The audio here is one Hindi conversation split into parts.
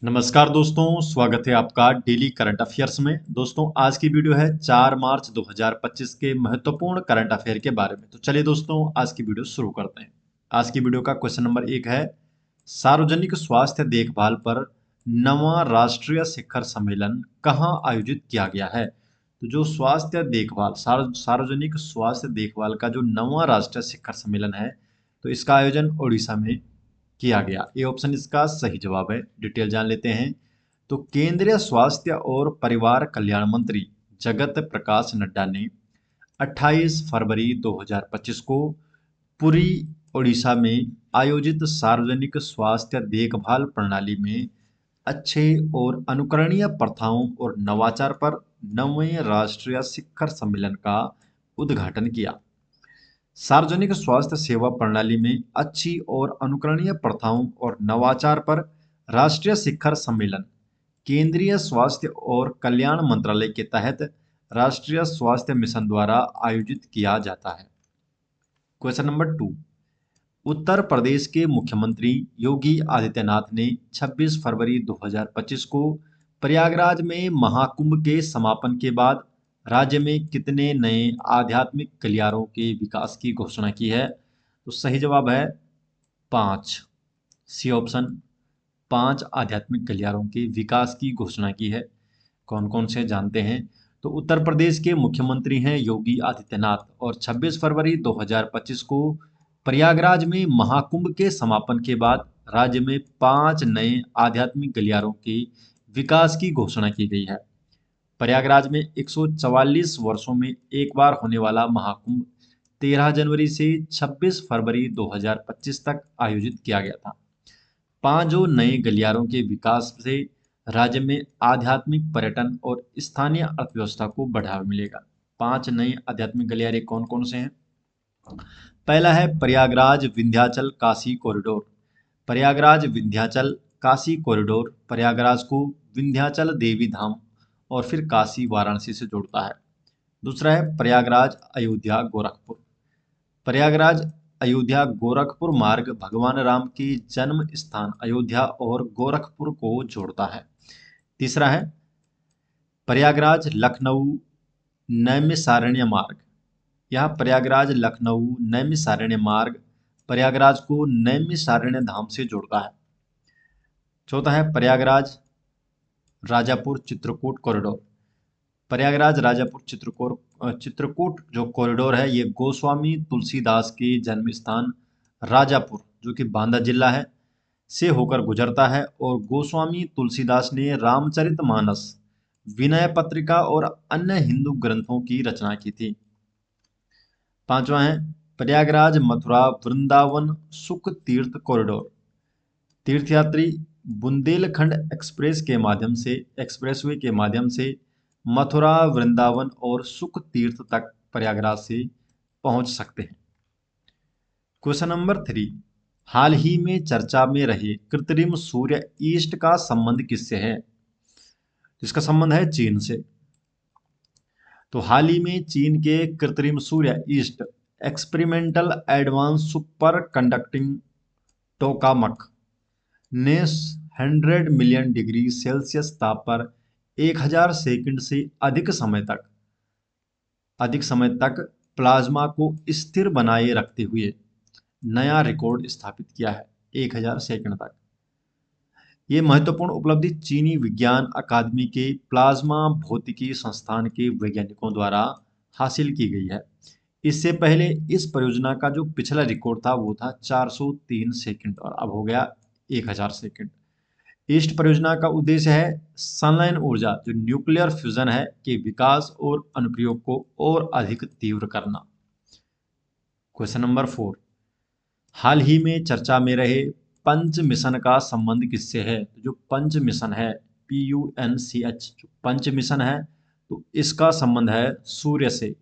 नमस्कार दोस्तों, स्वागत है आपका डेली करंट अफेयर्स में। दोस्तों, आज की वीडियो है 4 मार्च 2025 के महत्वपूर्ण करंट अफेयर के बारे में। तो चलिए दोस्तों, आज की वीडियो शुरू करते हैं। आज की वीडियो का क्वेश्चन नंबर 1 है, सार्वजनिक स्वास्थ्य देखभाल पर 9वां राष्ट्रीय शिखर सम्मेलन कहाँ आयोजित किया गया है? तो जो स्वास्थ्य देखभाल सार्वजनिक स्वास्थ्य देखभाल का जो 9वां राष्ट्रीय शिखर सम्मेलन है, तो इसका आयोजन उड़ीसा में किया गया। ये ऑप्शन इसका सही जवाब है। डिटेल जान लेते हैं। तो केंद्रीय स्वास्थ्य और परिवार कल्याण मंत्री जगत प्रकाश नड्डा ने 28 फरवरी 2025 को पुरी, ओडिशा में आयोजित सार्वजनिक स्वास्थ्य देखभाल प्रणाली में अच्छे और अनुकरणीय प्रथाओं और नवाचार पर 9वें राष्ट्रीय शिखर सम्मेलन का उद्घाटन किया। सार्वजनिक स्वास्थ्य सेवा प्रणाली में अच्छी और अनुकरणीय प्रथाओं और नवाचार पर राष्ट्रीय शिखर सम्मेलन केंद्रीय स्वास्थ्य और कल्याण मंत्रालय के तहत राष्ट्रीय स्वास्थ्य मिशन द्वारा आयोजित किया जाता है। क्वेश्चन नंबर 2, उत्तर प्रदेश के मुख्यमंत्री योगी आदित्यनाथ ने 26 फरवरी 2025 को प्रयागराज में महाकुंभ के समापन के बाद राज्य में कितने नए आध्यात्मिक गलियारों के विकास की घोषणा की है? तो सही जवाब है 5, सी ऑप्शन। 5 आध्यात्मिक गलियारों के विकास की घोषणा की है। कौन कौन से जानते हैं? तो उत्तर प्रदेश के मुख्यमंत्री हैं योगी आदित्यनाथ और 26 फरवरी 2025 को प्रयागराज में महाकुंभ के समापन के बाद राज्य में 5 नए आध्यात्मिक गलियारों के विकास की घोषणा की गई है। प्रयागराज में 144 वर्षों में एक बार होने वाला महाकुंभ 13 जनवरी से 26 फरवरी 2025 तक आयोजित किया गया था। 5 नए गलियारों के विकास से राज्य में आध्यात्मिक पर्यटन और स्थानीय अर्थव्यवस्था को बढ़ावा मिलेगा। 5 नए आध्यात्मिक गलियारे कौन कौन से हैं? पहला है प्रयागराज विंध्याचल काशी कॉरिडोर। प्रयागराज विंध्याचल काशी कॉरिडोर प्रयागराज को विंध्याचल देवी धाम और फिर काशी वाराणसी से जोड़ता है। दूसरा है प्रयागराज अयोध्या गोरखपुर। प्रयागराज अयोध्या गोरखपुर मार्ग भगवान राम के जन्म स्थान अयोध्या और गोरखपुर को जोड़ता है। तीसरा है प्रयागराज लखनऊ नैमिषारण्य मार्ग। यह प्रयागराज लखनऊ नैमिषारण्य मार्ग प्रयागराज को नैमिषारण्य धाम से जोड़ता है। चौथा है प्रयागराज राजापुर चित्रकूट कॉरिडोर। प्रयागराज राजापुर चित्रकूट जो कॉरिडोर है, ये गोस्वामी तुलसीदास के जन्म स्थान राजापुर, जो कि बांदा जिला है, से होकर गुजरता है और गोस्वामी तुलसीदास ने रामचरितमानस, विनय पत्रिका और अन्य हिंदू ग्रंथों की रचना की थी। पांचवा है प्रयागराज मथुरा वृंदावन सुख तीर्थ कॉरिडोर। तीर्थयात्री बुंदेलखंड एक्सप्रेसवे के माध्यम से मथुरा, वृंदावन और सुख तीर्थ तक प्रयागराज से पहुंच सकते हैं। क्वेश्चन नंबर 3, हाल ही में चर्चा में रहे कृत्रिम सूर्य ईस्ट का संबंध किससे है? इसका संबंध है चीन से। तो हाल ही में चीन के कृत्रिम सूर्य east experimental advance super conducting tokamak ने 100 मिलियन डिग्री सेल्सियस ताप पर 1000 सेकंड से अधिक समय तक प्लाज्मा को स्थिर बनाए रखते हुए नया रिकॉर्ड स्थापित किया है 1000 सेकंड तक। ये महत्वपूर्ण उपलब्धि चीनी विज्ञान अकादमी के प्लाज्मा भौतिकी संस्थान के वैज्ञानिकों द्वारा हासिल की गई है। इससे पहले इस परियोजना का जो पिछला रिकॉर्ड था वो था 403 सेकंड और अब हो गया 1000 सेकंड। ईस्ट परियोजना का उद्देश्य है संलयन ऊर्जा, जो न्यूक्लियर फ्यूजन है, के विकास और अनुप्रयोग को और अधिक तीव्र करना। क्वेश्चन नंबर 4, हाल ही में चर्चा में रहे पंच मिशन का संबंध किससे है? जो पंच मिशन है PUNCH, जो पंच मिशन है, तो इसका संबंध है सूर्य से।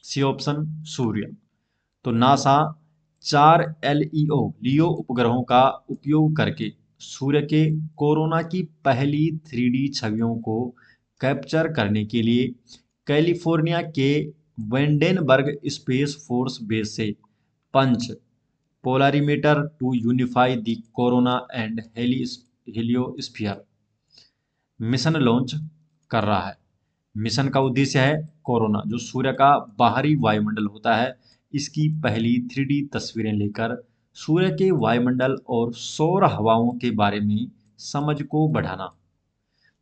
सी ऑप्शन, सूर्य। तो नासा 4 लियो उपग्रहों का उपयोग करके सूर्य के कोरोना की पहली 3D छवियों को कैप्चर करने के लिए कैलिफोर्निया के वेंडेनबर्ग स्पेस फोर्स बेस से PUNCH polarimeter to unify the corona and heliosphere mission launch कर रहा है। मिशन का उद्देश्य है कोरोना, जो सूर्य का बाहरी वायुमंडल होता है, इसकी पहली 3D तस्वीरें लेकर सूर्य के वायुमंडल और सौर हवाओं के बारे में समझ को बढ़ाना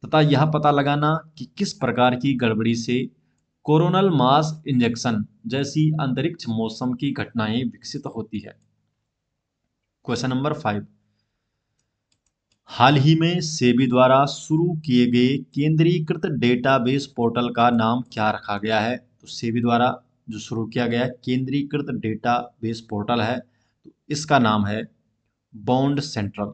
तथा यह पता लगाना कि किस प्रकार की गड़बड़ी से कोरोनल मास इंजेक्शन जैसी अंतरिक्ष मौसम की घटनाएं विकसित होती है। क्वेश्चन नंबर 5, हाल ही में सेबी द्वारा शुरू किए गए केंद्रीकृत डेटाबेस पोर्टल का नाम क्या रखा गया है? तो सेबी द्वारा जो शुरू किया गया केंद्रीकृत डेटाबेस पोर्टल है, तो इसका नाम है बॉन्ड सेंट्रल।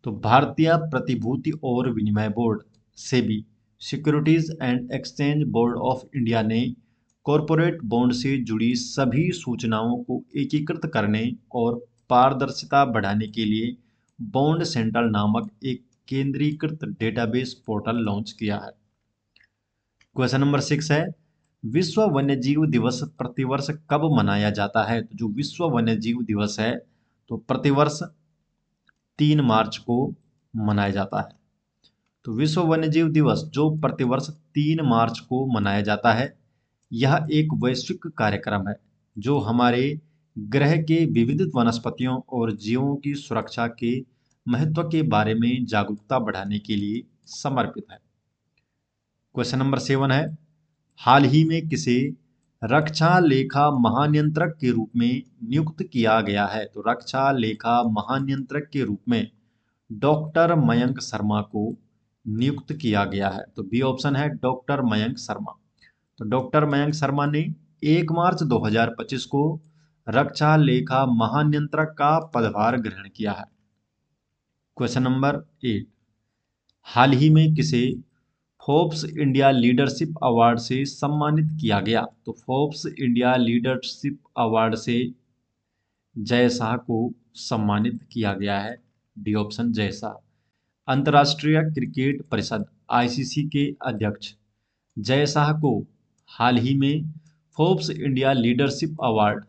तो भारतीय प्रतिभूति और विनिमय board SEBI, securities and exchange board of India ने कॉरपोरेट बॉन्ड से जुड़ी सभी सूचनाओं को एकीकृत करने और पारदर्शिता बढ़ाने के लिए बॉन्ड सेंट्रल नामक एक केंद्रीकृत डेटाबेस पोर्टल लॉन्च किया है। क्वेश्चन नंबर 6 है, विश्व वन्यजीव दिवस प्रतिवर्ष कब मनाया जाता है? तो जो विश्व वन्यजीव दिवस है, तो प्रतिवर्ष 3 मार्च को मनाया जाता है। तो विश्व वन्यजीव दिवस जो प्रतिवर्ष 3 मार्च को मनाया जाता है, यह एक वैश्विक कार्यक्रम है जो हमारे ग्रह के विविध वनस्पतियों और जीवों की सुरक्षा के महत्व के बारे में जागरूकता बढ़ाने के लिए समर्पित है। क्वेश्चन नंबर 7 है, हाल ही में किसे रक्षा लेखा महानियंत्रक के रूप में नियुक्त किया गया है? तो रक्षा लेखा महानियंत्रक के रूप में डॉक्टर मयंक शर्मा को नियुक्त किया गया है। तो बी ऑप्शन है डॉक्टर मयंक शर्मा। तो डॉक्टर मयंक शर्मा ने 1 मार्च 2025 को रक्षा लेखा महानियंत्रक का पदभार ग्रहण किया है। क्वेश्चन नंबर 8, हाल ही में किसे फोर्ब्स इंडिया लीडरशिप अवार्ड से सम्मानित किया गया? तो फोर्ब्स इंडिया लीडरशिप अवार्ड से जय शाह को सम्मानित किया गया है। D option Jay Shah. अंतर्राष्ट्रीय क्रिकेट परिषद आईसीसी के अध्यक्ष जय शाह को हाल ही में फोर्ब्स इंडिया लीडरशिप अवार्ड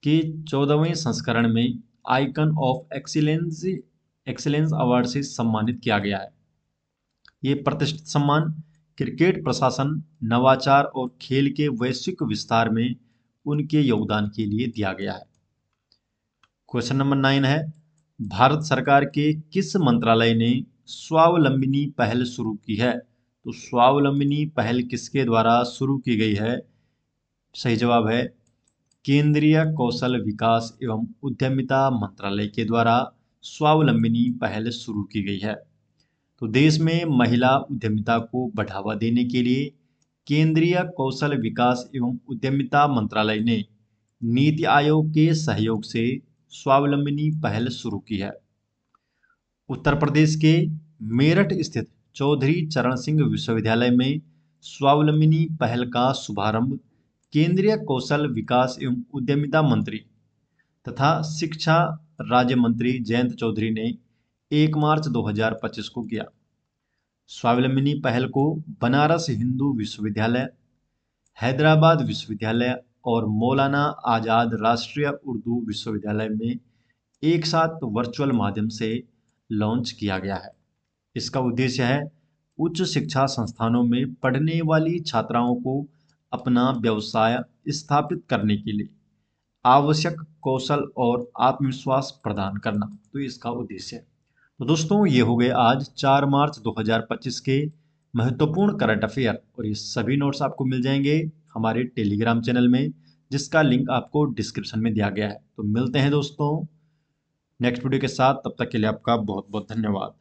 के 14वें संस्करण में आइकन ऑफ एक्सीलेंस अवार्ड से सम्मानित किया गया है। ये प्रतिष्ठित सम्मान क्रिकेट प्रशासन, नवाचार और खेल के वैश्विक विस्तार में उनके योगदान के लिए दिया गया है। क्वेश्चन नंबर 9 है, भारत सरकार के किस मंत्रालय ने स्वावलंबिनी पहल शुरू की है? तो स्वावलंबिनी पहल किसके द्वारा शुरू की गई है? सही जवाब है केंद्रीय कौशल विकास एवं उद्यमिता मंत्रालय के द्वारा स्वावलंबिनी पहल शुरू की गई है। तो देश में महिला उद्यमिता को बढ़ावा देने के लिए केंद्रीय कौशल विकास एवं उद्यमिता मंत्रालय ने नीति आयोग के सहयोग से स्वावलंबिनी पहल शुरू की है। उत्तर प्रदेश के मेरठ स्थित चौधरी चरण सिंह विश्वविद्यालय में स्वावलंबिनी पहल का शुभारंभ केंद्रीय कौशल विकास एवं उद्यमिता मंत्री तथा शिक्षा राज्य मंत्री जयंत चौधरी ने 1 मार्च 2025 को किया। स्वावलंबिनी पहल को बनारस हिंदू विश्वविद्यालय, हैदराबाद विश्वविद्यालय और मौलाना आजाद राष्ट्रीय उर्दू विश्वविद्यालय में एक साथ वर्चुअल माध्यम से लॉन्च किया गया है। इसका उद्देश्य है उच्च शिक्षा संस्थानों में पढ़ने वाली छात्राओं को अपना व्यवसाय स्थापित करने के लिए आवश्यक कौशल और आत्मविश्वास प्रदान करना, तो इसका उद्देश्य है। तो दोस्तों, ये हो गए आज 4 मार्च 2025 के महत्वपूर्ण करंट अफेयर, और ये सभी नोट्स आपको मिल जाएंगे हमारे टेलीग्राम चैनल में, जिसका लिंक आपको डिस्क्रिप्शन में दिया गया है। तो मिलते हैं दोस्तों नेक्स्ट वीडियो के साथ, तब तक के लिए आपका बहुत बहुत धन्यवाद।